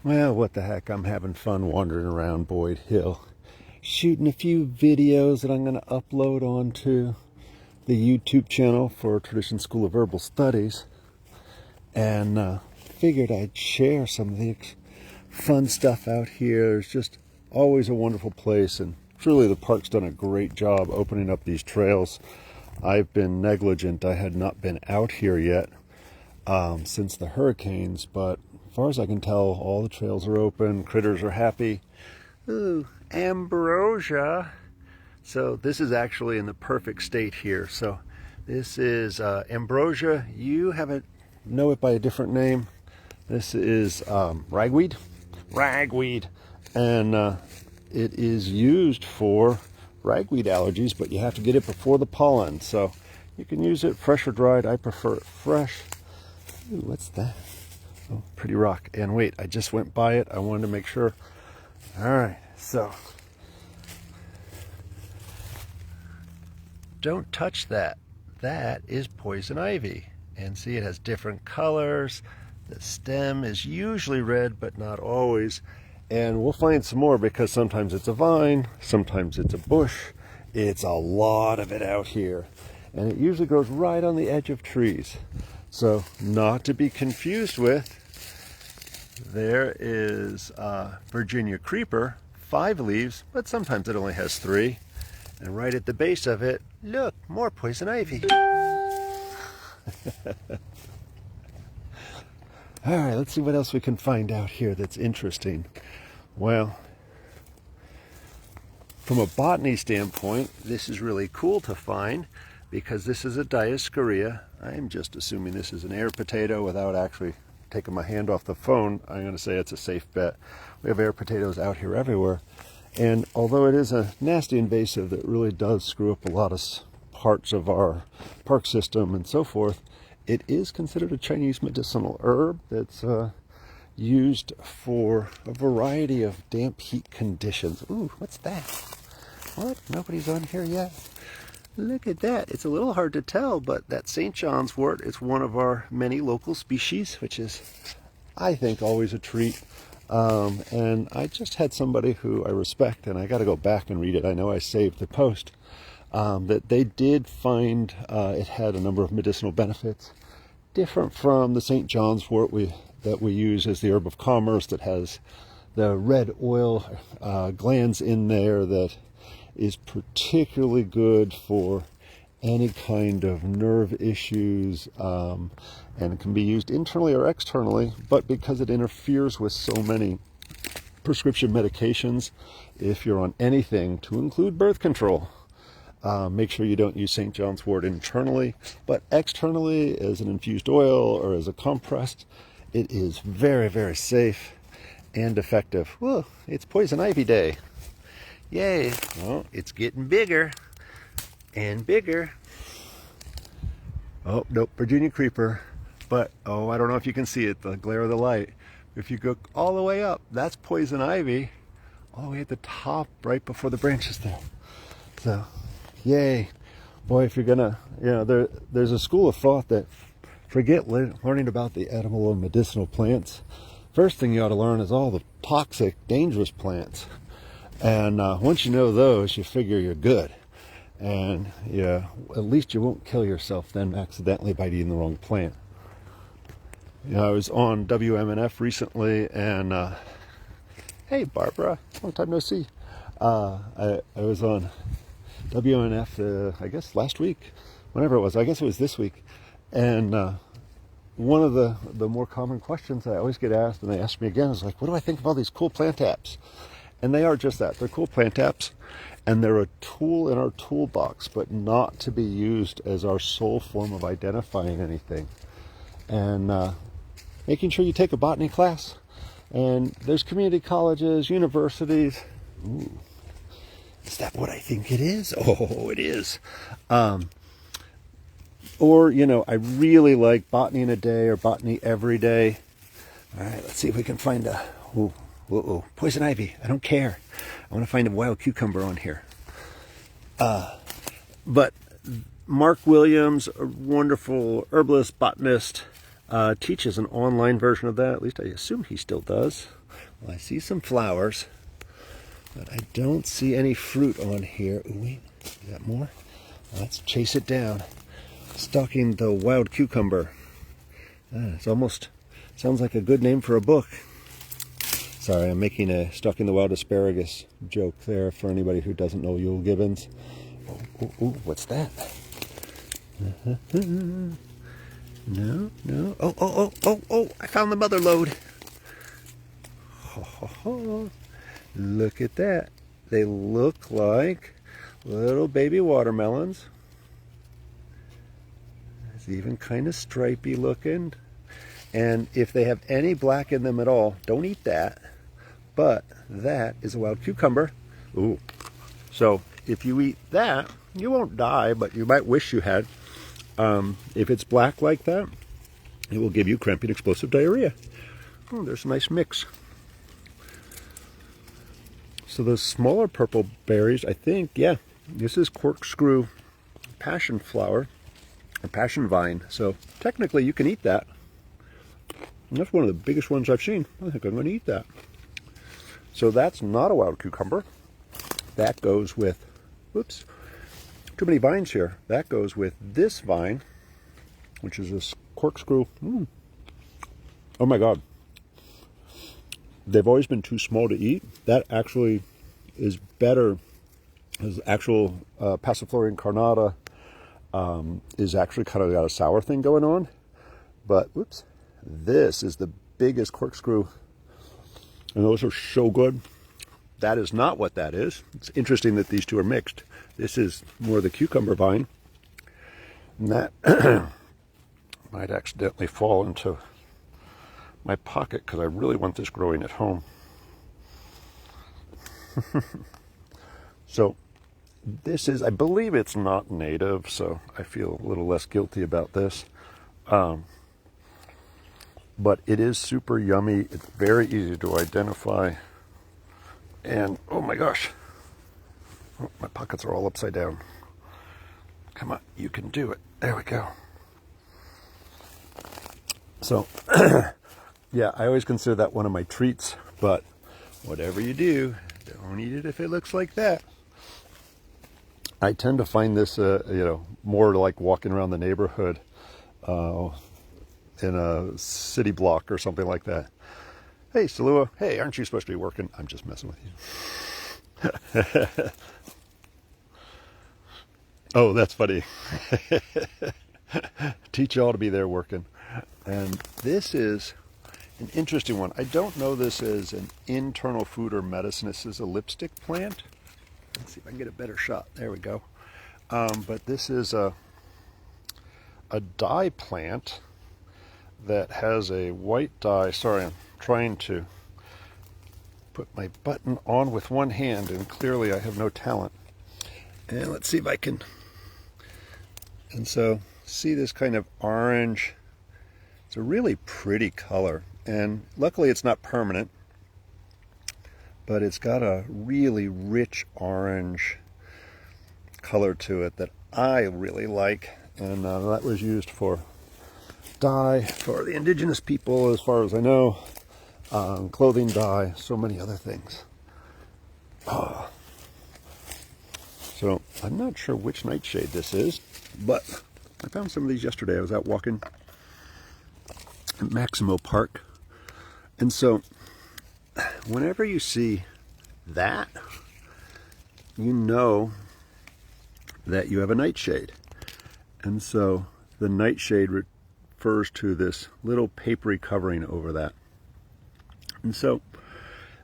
Well, what the heck, I'm having fun wandering around Boyd Hill, shooting a few videos that I'm going to upload onto the YouTube channel for Tradition School of Herbal Studies, and figured I'd share some of the fun stuff out here. It's just always a wonderful place, and truly the park's done a great job opening up these trails. I've been negligent. I had not been out here yet since the hurricanes, but as far as I can tell, all the trails are open, critters are happy. Ooh, ambrosia. So this is actually in the perfect state here. So this is ambrosia. You know it by a different name. This is ragweed. And it is used for ragweed allergies, but you have to get it before the pollen. So you can use it fresh or dried. I prefer it fresh. Ooh, what's that? Oh, pretty rock. And wait, I just went by it. I wanted to make sure. All right, so don't touch that. That is poison ivy. And see, it has different colors. The stem is usually red, but not always. And we'll find some more because sometimes it's a vine, sometimes it's a bush. It's a lot of it out here. And it usually grows right on the edge of trees. So not to be confused with, there is Virginia creeper, 5 leaves, but sometimes it only has 3. And right at the base of it, look, more poison ivy. All right, let's see what else we can find out here that's interesting. Well, from a botany standpoint, this is really cool to find because this is a Dioscorea. I'm just assuming this is an air potato without actually taking my hand off the phone. I'm going to say it's a safe bet. We have air potatoes out here everywhere. And although it is a nasty invasive that really does screw up a lot of parts of our park system and so forth, it is considered a Chinese medicinal herb that's used for a variety of damp heat conditions. Ooh, what's that? What? Nobody's on here yet? Look at that. It's a little hard to tell, but that St. John's wort is one of our many local species, which is, I think, always a treat. And I just had somebody who I respect, and I got to go back and read it. I know I saved the post, that they did find it had a number of medicinal benefits, different from the St. John's wort that we use as the herb of commerce, that has the red oil glands in there that is particularly good for any kind of nerve issues, and it can be used internally or externally, but because it interferes with so many prescription medications, if you're on anything, to include birth control, make sure you don't use St. John's wort internally, but externally as an infused oil or as a compress, it is very, very safe and effective. Whoa, it's poison ivy day. Yay. Well, it's getting bigger and bigger. Oh, nope, Virginia creeper. But, oh, I don't know if you can see it, the glare of the light. If you go all the way up, that's poison ivy, all the way at the top, right before the branches there. So, yay. Boy, if you're gonna, there's a school of thought that forget learning about the edible and medicinal plants. First thing you ought to learn is all the toxic, dangerous plants. And once you know those, you figure you're good. And yeah, at least you won't kill yourself then accidentally by eating the wrong plant. I was on WMNF recently, and hey Barbara, long time no see. I was on WMNF, I guess last week, whenever it was. I guess it was this week. And one of the more common questions I always get asked, and they ask me again, is like, what do I think of all these cool plant apps? And they are just that. They're cool plant apps, and they're a tool in our toolbox, but not to be used as our sole form of identifying anything. And making sure you take a botany class. And there's community colleges, universities. Ooh, is that what I think it is? Oh, it is. Or, I really like botany in a day or botany every day. All right, let's see if we can find a... Ooh. Uh-oh, poison ivy. I don't care. I want to find a wild cucumber on here. But Mark Williams, a wonderful herbalist, botanist, teaches an online version of that. At least I assume he still does. Well, I see some flowers, but I don't see any fruit on here. Ooh, wait, is that more? Let's chase it down. Stalking the wild cucumber. It's almost sounds like a good name for a book. Sorry, I'm making a stalking the wild asparagus joke there for anybody who doesn't know Yule Gibbons. Oh, what's that? No. Oh, I found the mother lode. Look at that. They look like little baby watermelons. It's even kind of stripy looking. And if they have any black in them at all, don't eat that. But that is a wild cucumber. Ooh. So if you eat that, you won't die, but you might wish you had. If it's black like that, it will give you cramping explosive diarrhea. Oh, there's a nice mix. So those smaller purple berries, I think, yeah, this is corkscrew passion flower, or passion vine. So technically you can eat that. And that's one of the biggest ones I've seen. I think I'm going to eat that. So that's not a wild cucumber. That goes with, whoops, too many vines here. That goes with this vine, which is this corkscrew. Oh my God. They've always been too small to eat. That actually is better. As actual Passiflora incarnata is actually kind of got a sour thing going on. But, whoops, this is the biggest corkscrew. And those are so good. That is not what that is. It's interesting that these two are mixed. This is more the cucumber vine. And that might accidentally fall into my pocket because I really want this growing at home. So this is, I believe it's not native, so I feel a little less guilty about this. But it is super yummy. It's very easy to identify. And, oh my gosh, oh, my pockets are all upside down. Come on, you can do it. There we go. So, yeah, I always consider that one of my treats, but whatever you do, don't eat it if it looks like that. I tend to find this, more like walking around the neighborhood in a city block or something like that. Hey, Salua, hey, aren't you supposed to be working? I'm just messing with you. Oh, that's funny. Teach y'all to be there working. And this is an interesting one. I don't know this as an internal food or medicine. This is a lipstick plant. Let's see if I can get a better shot. There we go. But this is a dye plant that has a white dye. Sorry, I'm trying to put my button on with one hand, and clearly I have no talent. And let's see if I can. And so, see this kind of orange. It's a really pretty color, and luckily it's not permanent, but it's got a really rich orange color to it that I really like, and that was used for dye for the indigenous people, as far as I know, clothing dye, so many other things. So I'm not sure which nightshade this is, but I found some of these yesterday. I was out walking at Maximo Park, and so whenever you see that, you know that you have a nightshade. And so the nightshade refers to this little papery covering over that. And so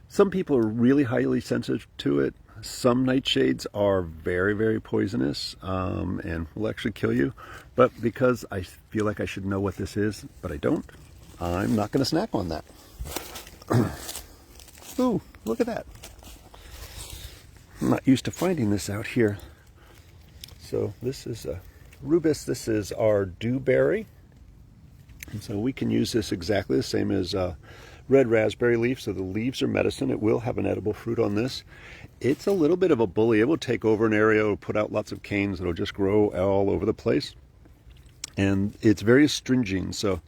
some people are really highly sensitive to it. Some nightshades are very, very poisonous and will actually kill you. But because I feel like I should know what this is, but I don't, I'm not going to snack on that. Ooh, look at that. I'm not used to finding this out here. So this is a rubus. This is our dewberry. And so we can use this exactly the same as red raspberry leaf. So the leaves are medicine. It will have an edible fruit on this. It's a little bit of a bully. It will take over an area. It will put out lots of canes. It'll just grow all over the place. And it's very astringent. So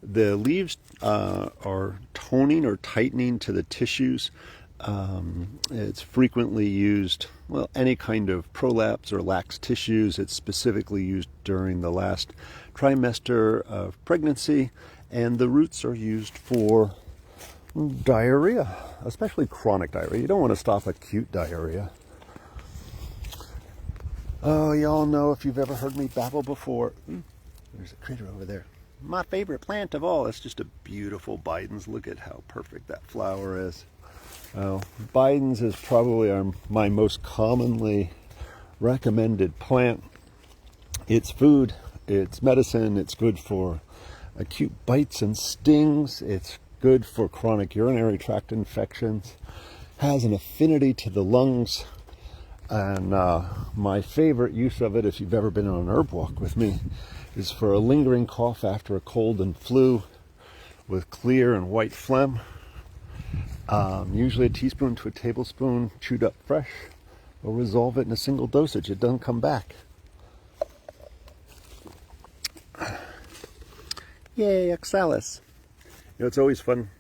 The leaves are toning or tightening to the tissues. It's frequently used, well, any kind of prolapse or lax tissues. It's specifically used during the last trimester of pregnancy, and the roots are used for diarrhea, especially chronic diarrhea. You don't want to stop acute diarrhea. Oh, y'all know, if you've ever heard me babble before, there's a critter over there. My favorite plant of all. It's just a beautiful Biden's. Look at how perfect that flower is. Biden's is probably my most commonly recommended plant. It's food, it's medicine, it's good for acute bites and stings, it's good for chronic urinary tract infections, has an affinity to the lungs, and my favorite use of it, if you've ever been on an herb walk with me, is for a lingering cough after a cold and flu with clear and white phlegm. Usually a teaspoon to a tablespoon chewed up fresh will resolve it in a single dosage. It doesn't come back. Yay, oxalis. You know, it's always fun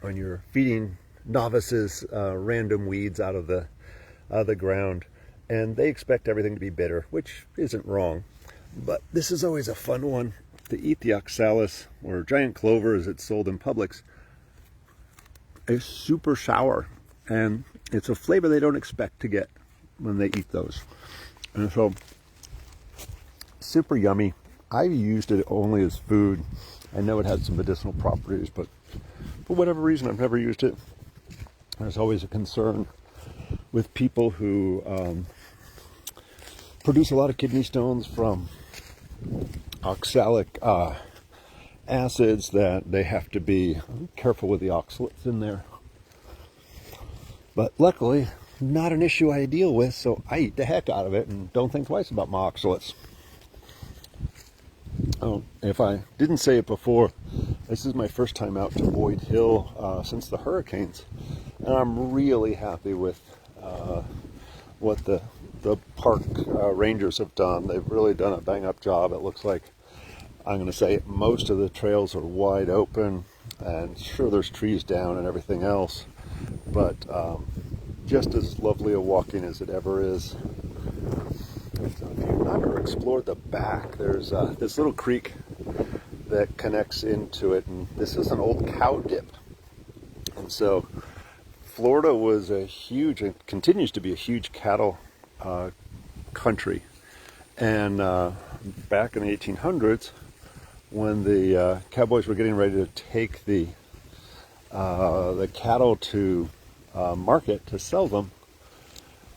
when you're feeding novices random weeds out of the ground, and they expect everything to be bitter, which isn't wrong. But this is always a fun one to eat. The oxalis, or giant clover as it's sold in Publix, is super sour, and it's a flavor they don't expect to get when they eat those. And so, super yummy. I've used it only as food. I know it has some medicinal properties, but for whatever reason, I've never used it. There's always a concern with people who produce a lot of kidney stones from oxalic acids, that they have to be careful with the oxalates in there. But luckily, not an issue I deal with, so I eat the heck out of it and don't think twice about my oxalates. Oh, if I didn't say it before, this is my first time out to Boyd Hill since the hurricanes, and I'm really happy with what the park rangers have done. They've really done a bang-up job. It looks like, I'm going to say, most of the trails are wide open, and sure, there's trees down and everything else, but just as lovely a walking as it ever is. So if you've never explored the back, there's this little creek that connects into it, and this is an old cow dip. And so Florida was a huge, and continues to be a huge cattle country. And back in the 1800s, when the cowboys were getting ready to take the cattle to market to sell them,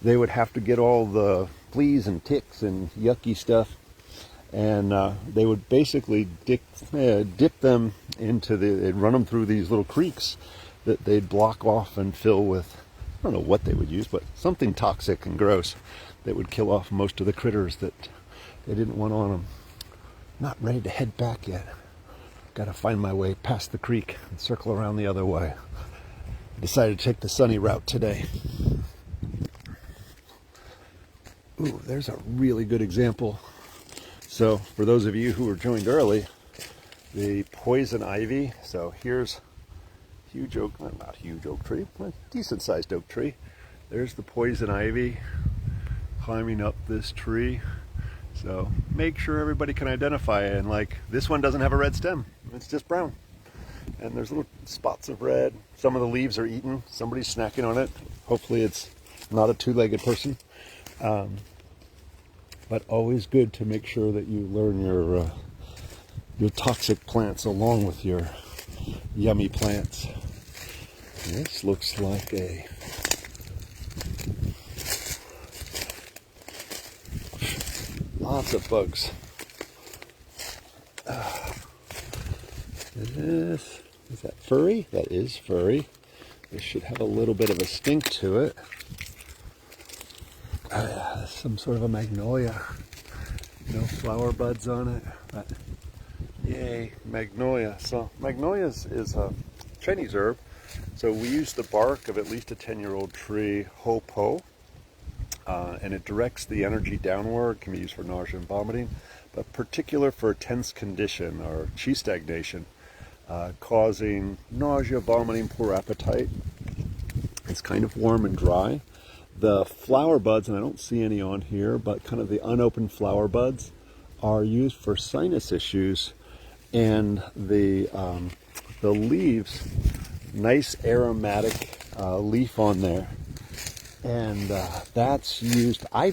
they would have to get all the fleas and ticks and yucky stuff, and they would basically dip them into they'd run them through these little creeks that they'd block off and fill with, I don't know what they would use, but something toxic and gross that would kill off most of the critters that they didn't want on them. Not ready to head back yet. Got to find my way past the creek and circle around the other way. Decided to take the sunny route today. Ooh, there's a really good example. So for those of you who were joined early, the poison ivy. So here's huge oak, well, not huge oak tree, but decent sized oak tree. There's the poison ivy climbing up this tree. So make sure everybody can identify it. And like, this one doesn't have a red stem, it's just brown. And there's little spots of red. Some of the leaves are eaten. Somebody's snacking on it. Hopefully it's not a two-legged person. But always good to make sure that you learn your toxic plants along with your yummy plants. This looks like a lots of bugs. Is that furry? That is furry. This should have a little bit of a stink to it. Some sort of a magnolia. No flower buds on it, but yay, magnolia. So magnolia is a Chinese herb. So we use the bark of at least a 10-year-old tree, hopo, and it directs the energy downward. Can be used for nausea and vomiting, particular for a tense condition or chi stagnation, causing nausea, vomiting, poor appetite. It's kind of warm and dry. The flower buds, and I don't see any on here, but kind of the unopened flower buds are used for sinus issues, and the leaves, nice aromatic leaf on there, and that's used. I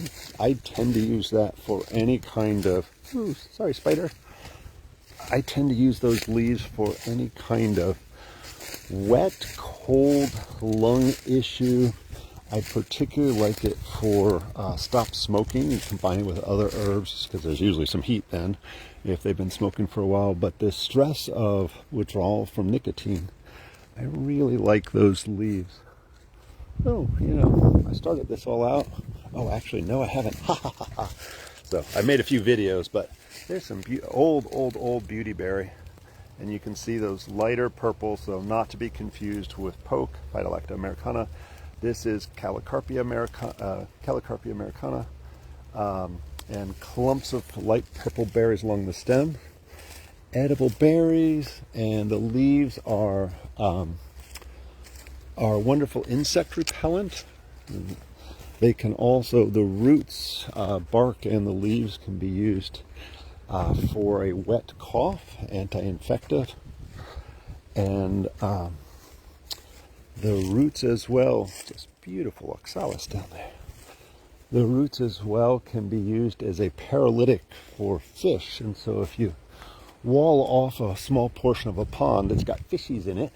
tend to use that for any kind of, ooh, sorry spider. I tend to use those leaves for any kind of wet, cold, lung issue. I particularly like it for stop smoking. You combine it with other herbs because there's usually some heat then if they've been smoking for a while. But the stress of withdrawal from nicotine, I really like those leaves. Oh, you know, I started this all out. Oh, actually, no, I haven't. Ha ha ha ha. So I made a few videos, but there's some old beautyberry. And you can see those lighter purples, so not to be confused with poke, Phytolacta americana. This is Calicarpia americana, and clumps of light purple berries along the stem. Edible berries, and the leaves are wonderful insect repellent. They can also, the roots, bark, and the leaves can be used for a wet cough, anti-infective, and the roots as well, just beautiful oxalis down there. The roots as well can be used as a paralytic for fish, and so if you wall off a small portion of a pond that's got fishies in it,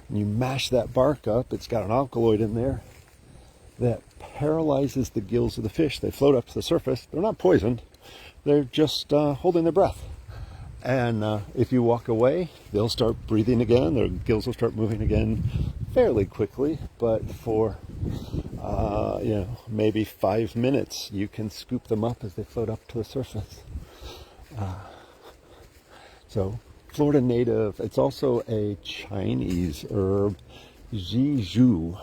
and you mash that bark up, it's got an alkaloid in there that paralyzes the gills of the fish. They float up to the surface. They're not poisoned. They're just holding their breath. And if you walk away, they'll start breathing again. Their gills will start moving again fairly quickly. But for, you know, maybe 5 minutes, you can scoop them up as they float up to the surface. So, Florida native. It's also a Chinese herb, Zhizhu.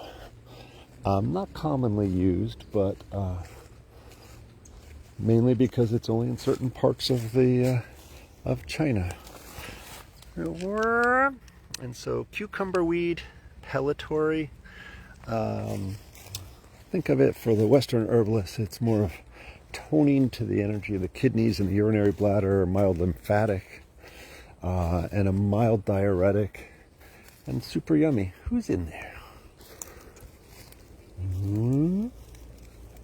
Not commonly used, but mainly because it's only in certain parts of the of China. And so cucumber weed, pellitory. Think of it for the Western herbalists, it's more of toning to the energy of the kidneys and the urinary bladder, mild lymphatic, and a mild diuretic, and super yummy. Who's in there?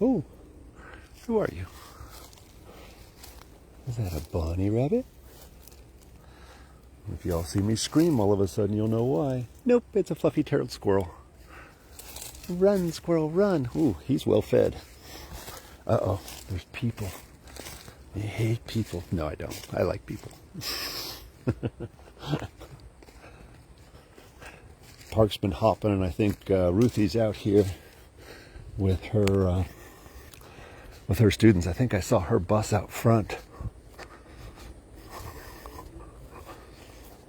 Oh, who are you? Is that a bunny rabbit? If y'all see me scream all of a sudden, you'll know why. Nope, it's a fluffy-tailed squirrel. Run, squirrel, run. Ooh, he's well fed. Uh-oh, there's people. I hate people. No, I don't. I like people. Park's been hopping, and I think Ruthie's out here with her students. I think I saw her bus out front.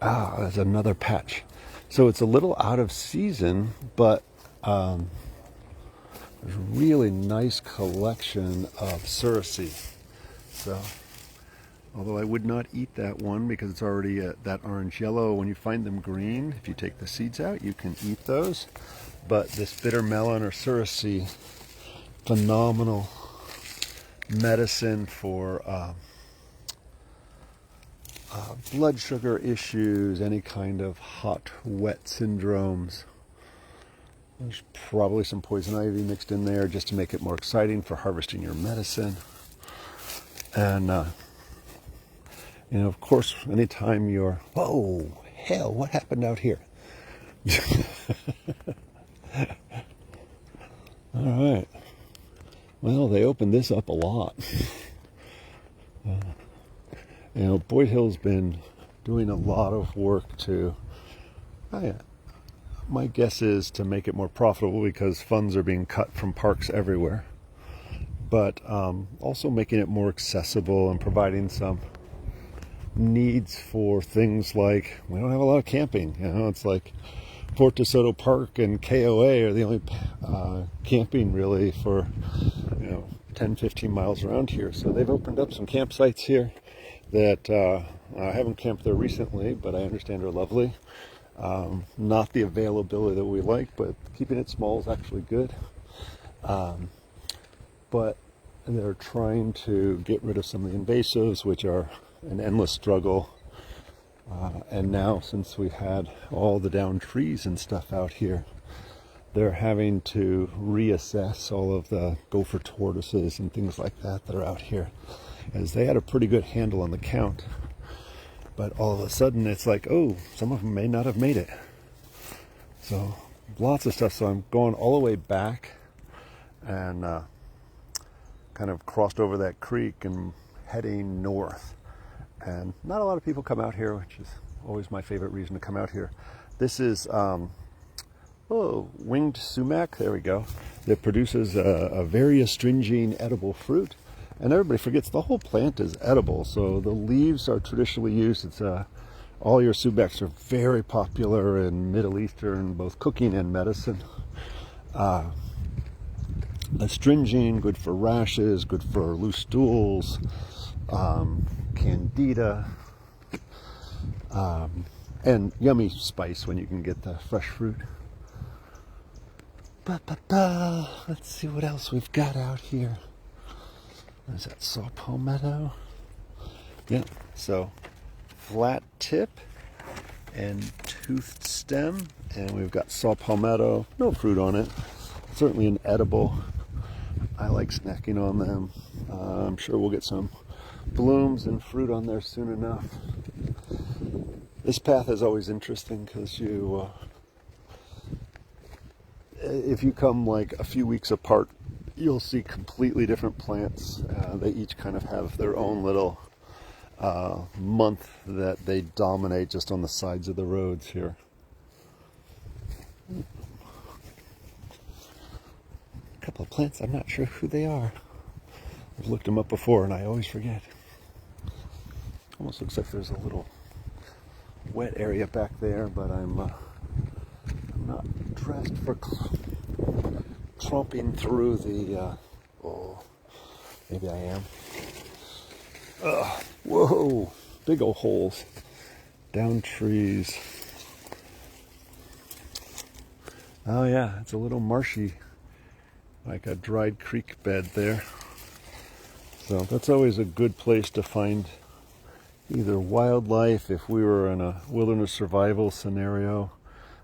Ah, there's another patch. So it's a little out of season, but there's a really nice collection of Surasy. So, although I would not eat that one because it's already that orange yellow. When you find them green, if you take the seeds out, you can eat those. But this bitter melon or Surasy, phenomenal medicine for blood sugar issues, any kind of hot, wet syndromes. There's probably some poison ivy mixed in there just to make it more exciting for harvesting your medicine. And, you know, of course, anytime you're, whoa, hell, what happened out here? All right. Well, they opened this up a lot. You know, Boyd Hill's been doing a lot of work to, my guess is to make it more profitable because funds are being cut from parks everywhere. But also making it more accessible and providing some needs for things like, we don't have a lot of camping. You know, it's like Fort DeSoto Park and KOA are the only camping really for, you know, 10, 15 miles around here. So they've opened up some campsites here. that I haven't camped there recently, but I understand are lovely. Not the availability that we like, but keeping it small is actually good. But they're trying to get rid of some of the invasives, which are an endless struggle. And now, since we had all the downed trees and stuff out here, they're having to reassess all of the gopher tortoises and things like that that are out here, as they had a pretty good handle on the count. But all of a sudden, it's like, oh, some of them may not have made it. So lots of stuff. So I'm going all the way back and kind of crossed over that creek and heading north. And not a lot of people come out here, which is always my favorite reason to come out here. This is winged sumac, there we go, that produces a very astringent edible fruit. And everybody forgets the whole plant is edible. So the leaves are traditionally used. It's all your sumacs are very popular in Middle Eastern, both cooking and medicine. Astringent, good for rashes, good for loose stools, candida, and yummy spice when you can get the fresh fruit. Let's see what else we've got out here. Is that saw palmetto? Yeah, so flat tip and toothed stem, and we've got saw palmetto, no fruit on it, certainly an edible. I like snacking on them. I'm sure we'll get some blooms and fruit on there soon enough. This path is always interesting because you, if you come like a few weeks apart, you'll see completely different plants. They each kind of have their own little month that they dominate just on the sides of the roads here. A couple of plants, I'm not sure who they are. I've looked them up before and I always forget. Almost looks like there's a little wet area back there, but I'm not dressed for tromping through the, oh, maybe I am. Whoa, big old holes, down trees. Oh yeah, it's a little marshy, like a dried creek bed there. So that's always a good place to find either wildlife. If we were in a wilderness survival scenario,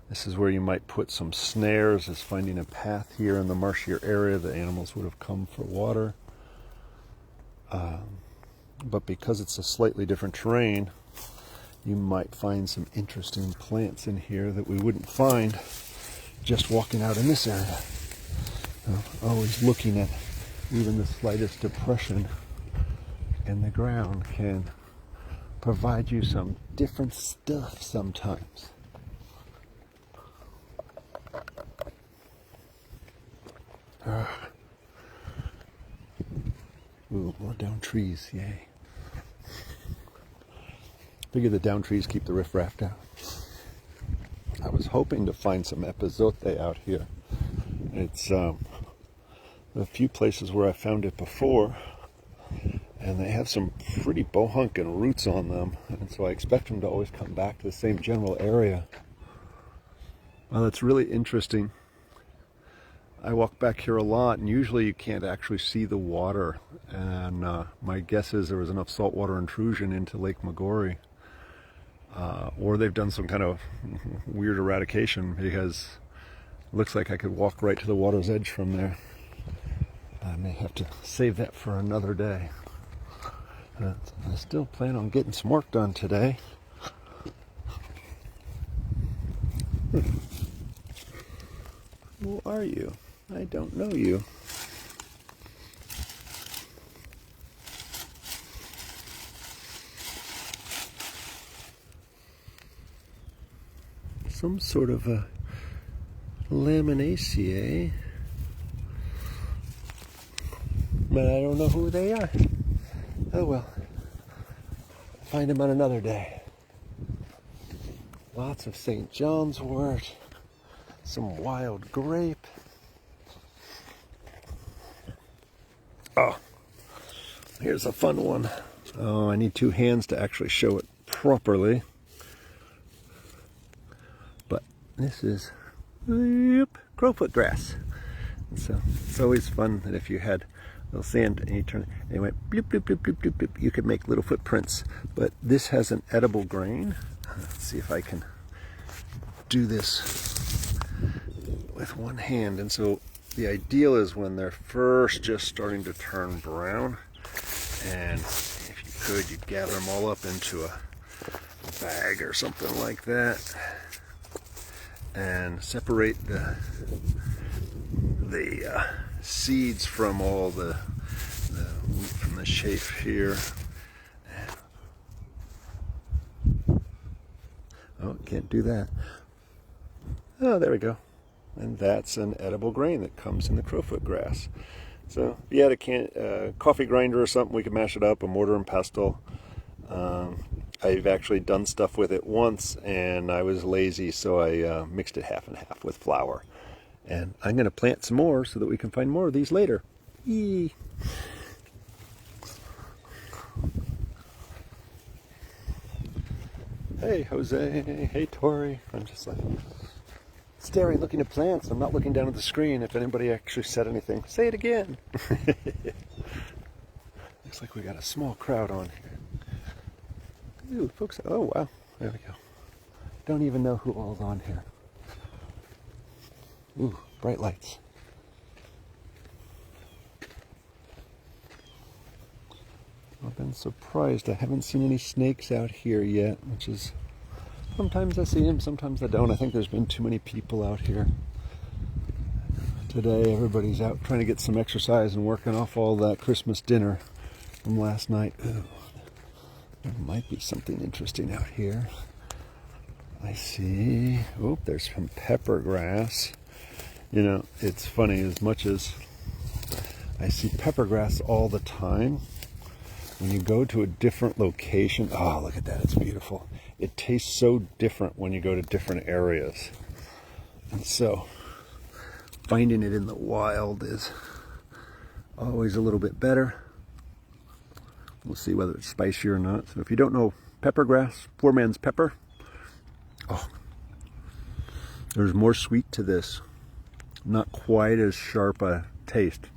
this is where you might put some snares, as finding a path here in the marshier area the animals would have come for water. But because it's a slightly different terrain, you might find some interesting plants in here that we wouldn't find just walking out in this area. Always looking at even the slightest depression in the ground can provide you some different stuff sometimes. Ooh, more down trees, yay. Figure the down trees keep the riffraff down. I was hoping to find some epizote out here. It's a few places where I found it before, and they have some pretty bohunkin' roots on them, and so I expect them to always come back to the same general area. Well, that's really interesting. I walk back here a lot, and usually you can't actually see the water, and my guess is there was enough saltwater intrusion into Lake Magori, or they've done some kind of weird eradication, because it looks like I could walk right to the water's edge from there. I may have to save that for another day. I still plan on getting some work done today. Who are you? I don't know you. Some sort of a laminaceae, but I don't know who they are. Oh well, find them on another day. Lots of St. John's wort, some wild grape. Oh, here's a fun one. Oh, I need two hands to actually show it properly. But this is crowfoot grass. And so it's always fun that if you had a little sand and you turn it and it went bloop, bloop, bloop, bloop, bloop, bloop, you could make little footprints. But this has an edible grain. Let's see if I can do this with one hand. And so the ideal is when they're first just starting to turn brown, and if you could, you'd gather them all up into a bag or something like that and separate the seeds from all the wheat from the chaff here. Oh, can't do that. Oh, there we go. And that's an edible grain that comes in the crowfoot grass. So if you had a coffee grinder or something, we could mash it up, a mortar and pestle. I've actually done stuff with it once, and I was lazy, so I mixed it half and half with flour. And I'm going to plant some more so that we can find more of these later. Yee. Hey, Jose. Hey, Tori. I'm just like staring, looking at plants. I'm not looking down at the screen. If anybody actually said anything, say it again. Looks like we got a small crowd on here. Ooh, folks. Oh, wow. There we go. Don't even know who all's on here. Ooh, bright lights. I've been surprised. I haven't seen any snakes out here yet, which is, sometimes I see them, sometimes I don't. I think there's been too many people out here. Today everybody's out trying to get some exercise and working off all that Christmas dinner from last night. Ooh, there might be something interesting out here. I see, oh, there's some peppergrass. You know, it's funny, as much as I see peppergrass all the time, when you go to a different location, oh, look at that, it's beautiful. It tastes so different when you go to different areas. And so, finding it in the wild is always a little bit better. We'll see whether it's spicy or not. So if you don't know peppergrass, poor man's pepper, oh, there's more sweet to this. Not quite as sharp a taste.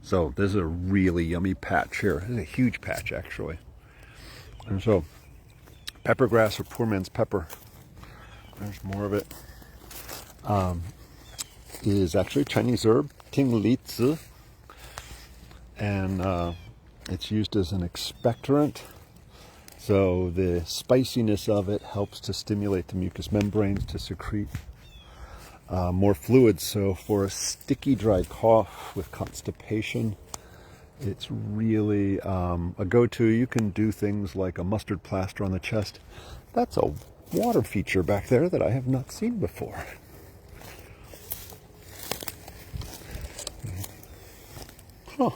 So this is a really yummy patch here. This is a huge patch, actually. And so, peppergrass or poor man's pepper, there's more of it, is actually a Chinese herb, ting li zi, and it's used as an expectorant. So the spiciness of it helps to stimulate the mucous membranes to secrete more fluids. So for a sticky, dry cough with constipation, it's really a go-to. You can do things like a mustard plaster on the chest. That's a water feature back there that I have not seen before. Huh.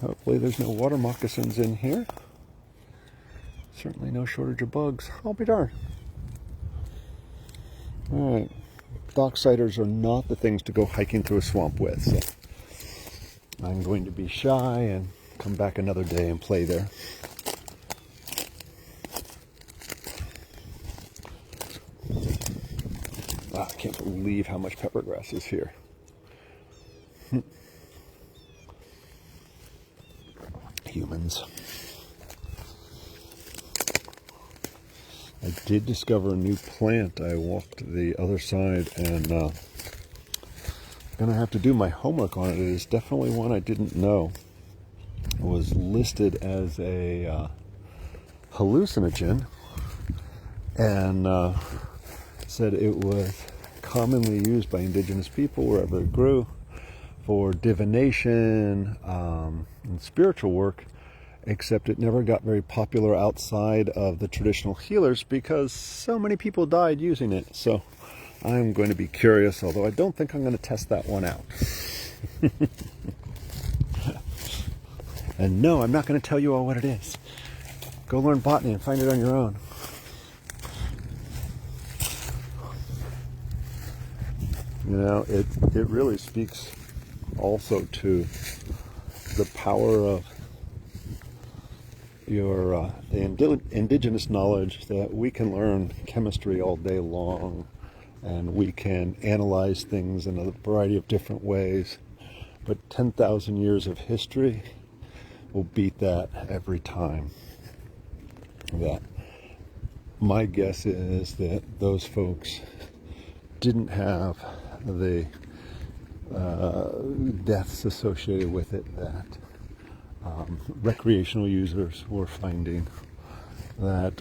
Hopefully there's no water moccasins in here. Certainly no shortage of bugs. I'll be darned. Alright, docksiders are not the things to go hiking through a swamp with, so I'm going to be shy and come back another day and play there. I can't believe how much peppergrass is here. Humans. I did discover a new plant. I walked the other side, and I'm going to have to do my homework on it. It is definitely one I didn't know. It was listed as a hallucinogen, and said it was commonly used by indigenous people wherever it grew for divination and spiritual work, except it never got very popular outside of the traditional healers because so many people died using it. So I'm going to be curious, although I don't think I'm going to test that one out. And no, I'm not going to tell you all what it is. Go learn botany and find it on your own. You know, it really speaks also to the power of the indigenous knowledge that we can learn chemistry all day long, and we can analyze things in a variety of different ways, but 10,000 years of history will beat that every time. That my guess is that those folks didn't have the deaths associated with it that recreational users were finding, that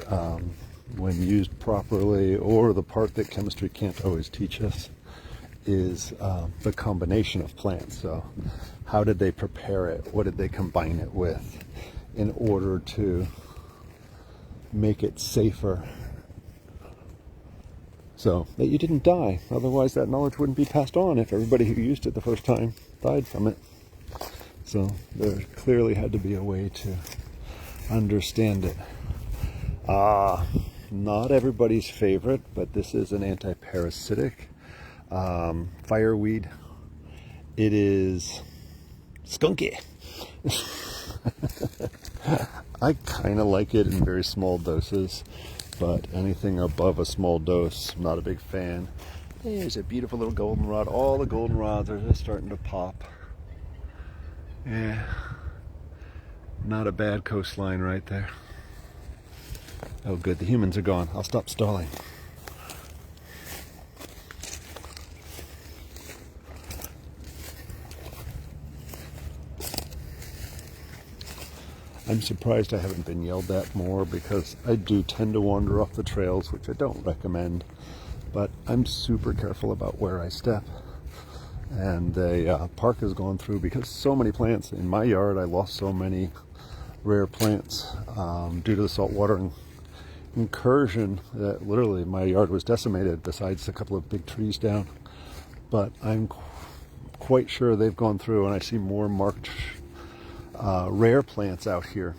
when used properly, or the part that chemistry can't always teach us, is the combination of plants. So how did they prepare it? What did they combine it with in order to make it safer so that you didn't die? Otherwise that knowledge wouldn't be passed on if everybody who used it the first time died from it. So there clearly had to be a way to understand it. Not everybody's favorite, but this is an anti-parasitic fireweed. It is skunky. I kind of like it in very small doses, but anything above a small dose, I'm not a big fan. There's a beautiful little goldenrod. All the goldenrods are just starting to pop. Yeah, not a bad coastline right there. Oh good, the humans are gone. I'll stop stalling. I'm surprised I haven't been yelled at more, because I do tend to wander off the trails, which I don't recommend, but I'm super careful about where I step. And the park has gone through, because so many plants in my yard, I lost so many rare plants due to the saltwater incursion that literally my yard was decimated, besides a couple of big trees down. But I'm quite sure they've gone through, and I see more marked rare plants out here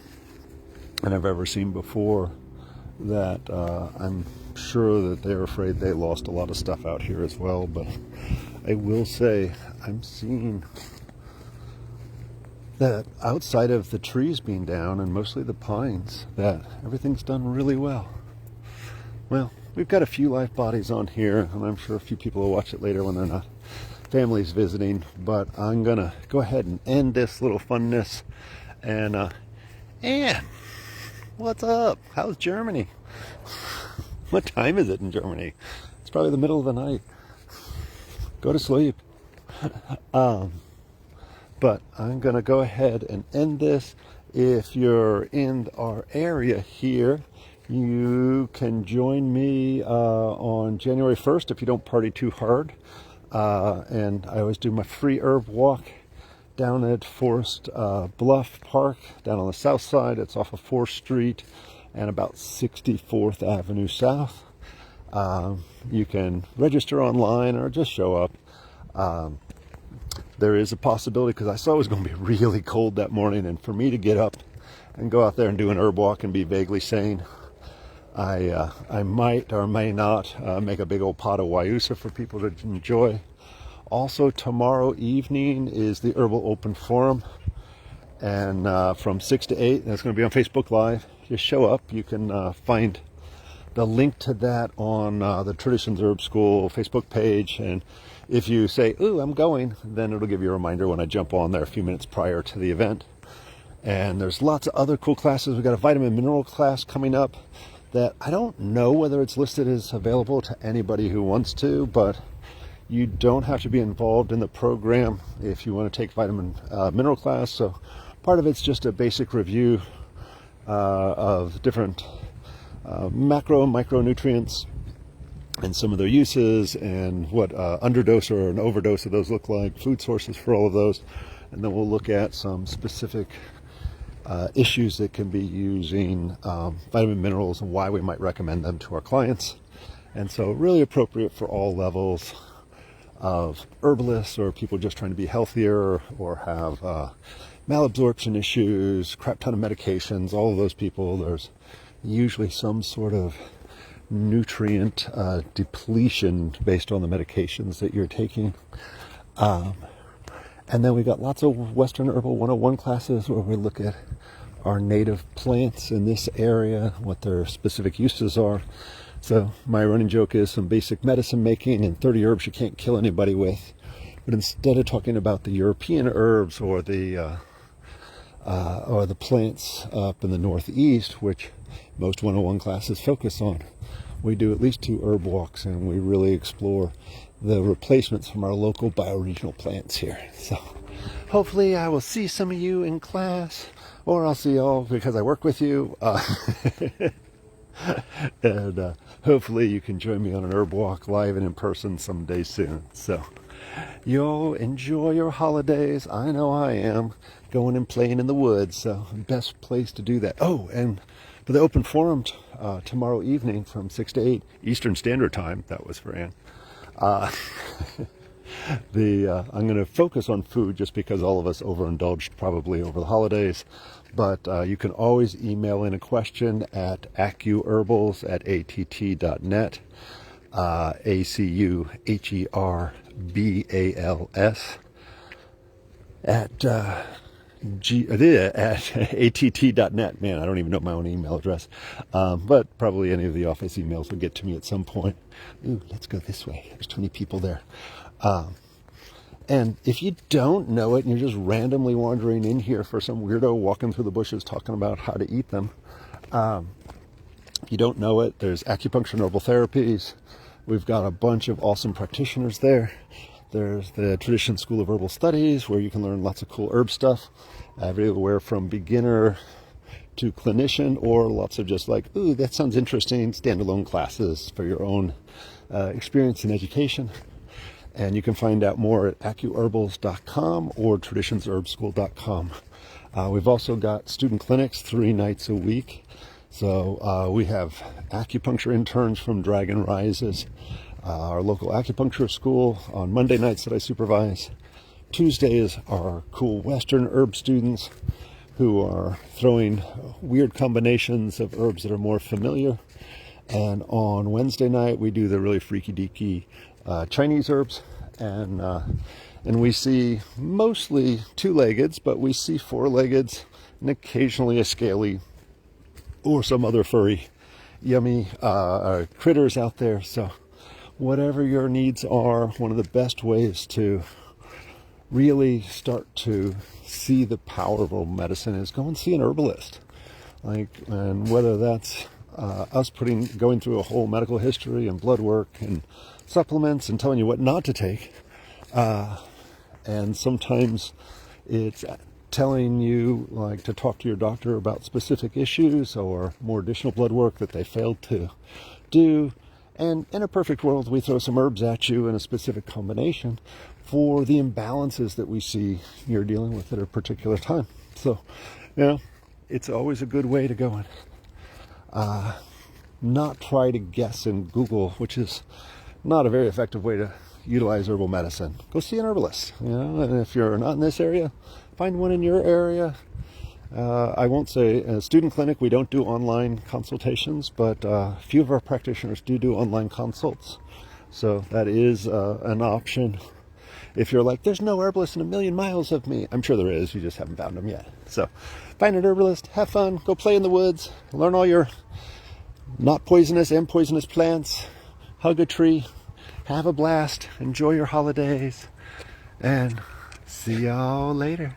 than I've ever seen before, that I'm sure that they're afraid they lost a lot of stuff out here as well. But I will say I'm seeing that outside of the trees being down, and mostly the pines, that everything's done really well. Well, we've got a few live bodies on here, and I'm sure a few people will watch it later when they're not families visiting, but I'm gonna go ahead and end this little funness. And what's up? How's Germany? What time is it in Germany? It's probably the middle of the night. Go to sleep. But I'm gonna go ahead and end this. If you're in our area here, you can join me on January 1st if you don't party too hard. And I always do my free herb walk down at Forest Bluff Park, down on the south side. It's off of 4th Street and about 64th Avenue South. You can register online or just show up. There is a possibility, because I saw it was going to be really cold that morning, and for me to get up and go out there and do an herb walk and be vaguely sane, I might or may not make a big old pot of Wyusa for people to enjoy. Also, tomorrow evening is the Herbal Open Forum, and from 6 to 8, and it's going to be on Facebook Live. Just show up. You can find the link to that on the Traditions Herb School Facebook page, and if you say, ooh, I'm going, then it'll give you a reminder when I jump on there a few minutes prior to the event. And there's lots of other cool classes. We've got a vitamin mineral class coming up that I don't know whether it's listed as available to anybody who wants to, but you don't have to be involved in the program if you want to take vitamin mineral class. So part of it's just a basic review of different macro and micronutrients and some of their uses, and what underdose or an overdose of those look like, food sources for all of those. And then we'll look at some specific issues that can be using vitamin minerals and why we might recommend them to our clients. And so really appropriate for all levels of herbalists, or people just trying to be healthier, or have malabsorption issues, crap ton of medications. All of those people, there's usually some sort of nutrient depletion based on the medications that you're taking. And then we got lots of Western Herbal 101 classes where we look at our native plants in this area, what their specific uses are. So my running joke is some basic medicine making and 30 herbs you can't kill anybody with. But instead of talking about the European herbs or the plants up in the Northeast, which most 101 classes focus on, we do at least 2 herb walks, and we really explore the replacements from our local bioregional plants here. So hopefully I will see some of you in class, or I'll see y'all because I work with you. And hopefully you can join me on an herb walk live and in person someday soon. So y'all enjoy your holidays. I know I am going and playing in the woods, so best place to do that. Oh, and for the open forum tomorrow evening from 6 to 8 Eastern Standard Time, that was for Ann. I'm going to focus on food just because all of us overindulged probably over the holidays. But you can always email in a question at acuherbals@att.net, ACUHERBALS at att.net. Man, I don't even know my own email address. But probably any of the office emails will get to me at some point. Ooh, let's go this way. There's 20 people there. And if you don't know it and you're just randomly wandering in here for some weirdo walking through the bushes talking about how to eat them, you don't know it, there's acupuncture and herbal therapies. We've got a bunch of awesome practitioners there. There's the Tradition School of Herbal Studies, where you can learn lots of cool herb stuff, everywhere from beginner to clinician, or lots of just like, ooh, that sounds interesting, standalone classes for your own experience and education. And you can find out more at acuherbals.com or traditionsherbschool.com. We've also got student clinics 3 nights a week. So we have acupuncture interns from Dragon Rises, our local acupuncture school on Monday nights that I supervise. Tuesdays are cool Western herb students who are throwing weird combinations of herbs that are more familiar. And on Wednesday night, we do the really freaky deaky Chinese herbs, and we see mostly 2-leggeds, but we see 4-leggeds and occasionally a scaly or some other furry, yummy critters out there. So whatever your needs are, one of the best ways to really start to see the power of herbal medicine is go and see an herbalist. And whether that's us going through a whole medical history and blood work and supplements and telling you what not to take, and sometimes it's telling you like to talk to your doctor about specific issues or more additional blood work that they failed to do. And in a perfect world, we throw some herbs at you in a specific combination for the imbalances that we see you're dealing with at a particular time. So, it's always a good way to go in. Not try to guess in Google, which is not a very effective way to utilize herbal medicine. Go see an herbalist, and if you're not in this area, find one in your area. I won't say a student clinic, we don't do online consultations, but a few of our practitioners do online consults. So that is an option. If you're like, there's no herbalist in a million miles of me, I'm sure there is, you just haven't found them yet. So find an herbalist, have fun, go play in the woods, learn all your not poisonous and poisonous plants, hug a tree, have a blast, enjoy your holidays, and see y'all later.